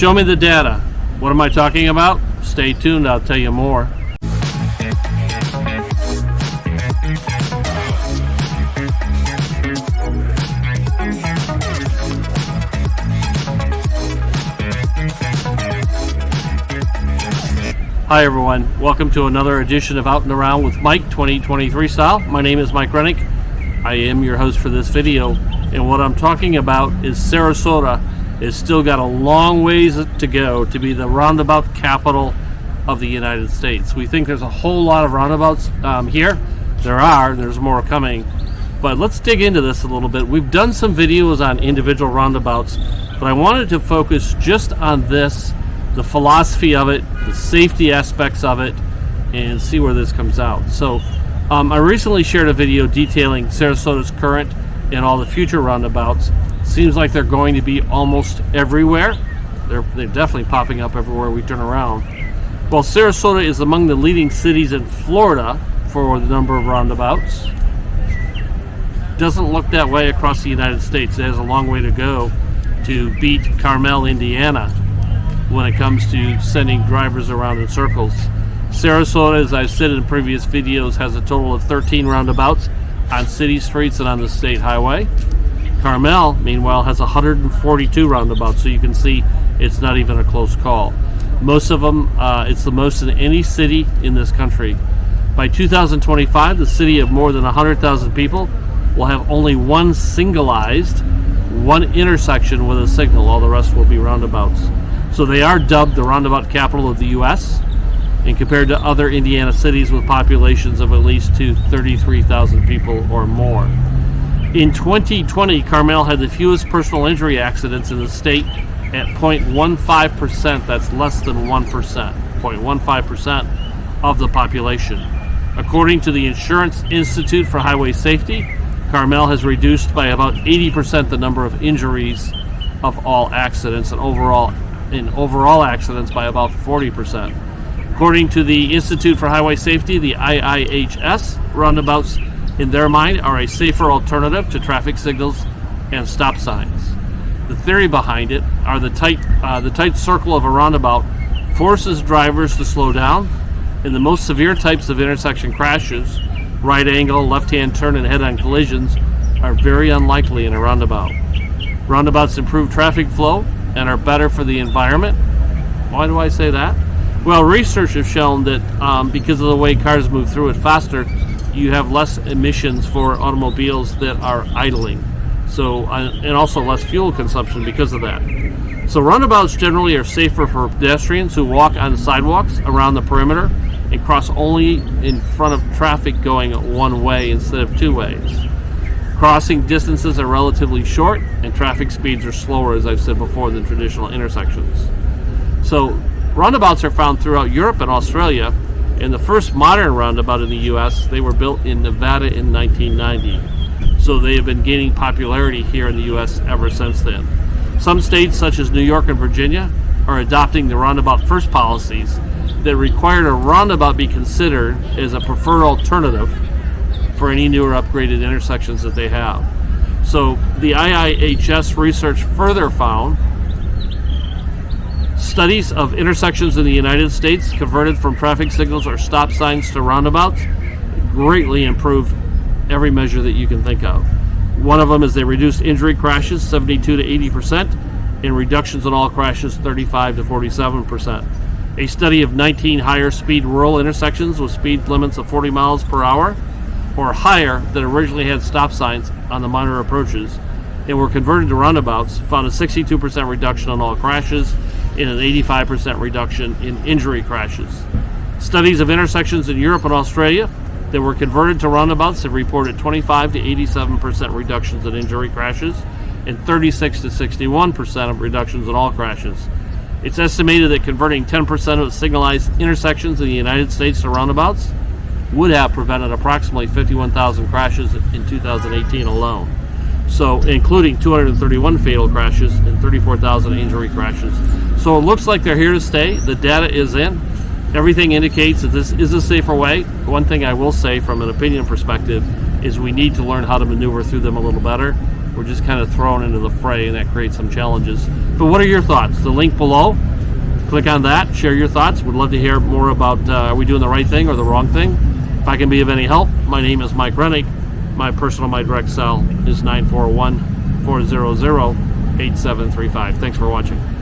Show me the data. What am I talking about? Stay tuned, I'll tell you more. Hi everyone, welcome to another edition of Out and Around with Mike 2023 style. My name is Mike Rennick. I am your host for this video, and what I'm talking about is Sarasota has still got a long ways to go to be the roundabout capital of the United States. We think there's a whole lot of roundabouts here. There's more coming. But let's dig into this a little bit. We've done some videos on individual roundabouts, but I wanted to focus just on this, the philosophy of it, the safety aspects of it, and see where this comes out. So I recently shared a video detailing Sarasota's current and all the future roundabouts. Seems like they're going to be almost everywhere. They're definitely popping up everywhere we turn around. While Sarasota is among the leading cities in Florida for the number of roundabouts, doesn't look that way across the United States. It has a long way to go to beat Carmel, Indiana, when it comes to sending drivers around in circles. Sarasota, as I've said in previous videos, has a total of 13 roundabouts on city streets and on the state highway. Carmel, meanwhile, has 142 roundabouts, so you can see it's not even a close call. Most of them, it's the most in any city in this country. By 2025, the city of more than 100,000 people will have only one intersection with a signal. All the rest will be roundabouts. So they are dubbed the roundabout capital of the U.S. and compared to other Indiana cities with populations of at least 33,000 people or more. In 2020, Carmel had the fewest personal injury accidents in the state at 0.15%. That's less than 1%, 0.15% of the population. According to the Insurance Institute for Highway Safety, Carmel has reduced by about 80% the number of injuries of all accidents, and overall accidents by about 40%. According to the Institute for Highway Safety, the IIHS, roundabouts in their mind are a safer alternative to traffic signals and stop signs. The theory behind it are the tight circle of a roundabout forces drivers to slow down, and the most severe types of intersection crashes, right angle, left-hand turn, and head-on collisions, are very unlikely in a roundabout. Roundabouts improve traffic flow and are better for the environment. Why do I say that? Well, research has shown that because of the way cars move through it faster, you have less emissions for automobiles that are idling. So, and also less fuel consumption because of that. So roundabouts generally are safer for pedestrians who walk on sidewalks around the perimeter and cross only in front of traffic going one way instead of two ways. Crossing distances are relatively short and traffic speeds are slower, as I've said before, than traditional intersections. So roundabouts are found throughout Europe and Australia, and the first modern roundabout in the U.S., they were built in Nevada in 1990. So they have been gaining popularity here in the U.S. ever since then. Some states, such as New York and Virginia, are adopting the roundabout first policies that require a roundabout be considered as a preferred alternative for any newer upgraded intersections that they have. So the IIHS research further found studies of intersections in the United States converted from traffic signals or stop signs to roundabouts greatly improved every measure that you can think of. One of them is they reduced injury crashes 72 to 80% and reductions in all crashes 35 to 47%. A study of 19 higher speed rural intersections with speed limits of 40 miles per hour or higher that originally had stop signs on the minor approaches and were converted to roundabouts found a 62% reduction in all crashes and an 85% reduction in injury crashes. Studies of intersections in Europe and Australia that were converted to roundabouts have reported 25 to 87% reductions in injury crashes and 36 to 61% of reductions in all crashes. It's estimated that converting 10% of signalized intersections in the United States to roundabouts would have prevented approximately 51,000 crashes in 2018 alone. So, including 231 fatal crashes and 34,000 injury crashes. So it looks like they're here to stay. The data is in. Everything indicates that this is a safer way. One thing I will say from an opinion perspective is we need to learn how to maneuver through them a little better. we're just kind of thrown into the fray, and that creates some challenges. But what are your thoughts? The link below, click on that, share your thoughts. Would love to hear more about are we doing the right thing or the wrong thing. If I can be of any help, my name is Mike Rennick. My direct cell is 941-400-8735. Thanks for watching.